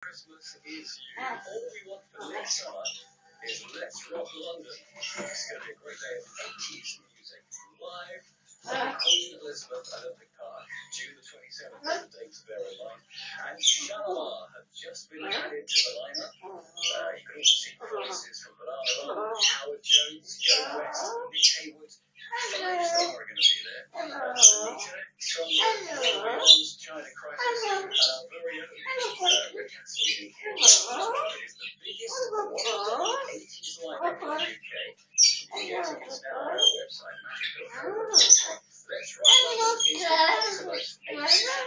Christmas is you. All we want for next summer is Let's Rock London. It's going to be a great day of 80s music live at Queen Elizabeth Olympic Park, June the 27th, the date to bear in mind. And Shalala have just been added to the lineup. You can also see performances from Banana, Howard Jones, Joe West, Nick Haywood. 5-star are going to be there. Sunita, Tom, Beyond's China Crisis, very own Rick Astley. It is the biggest one-of-the-80s lineup in the UK. It's now on our website, magic.co.uk. Let's Rock London is the most 80s.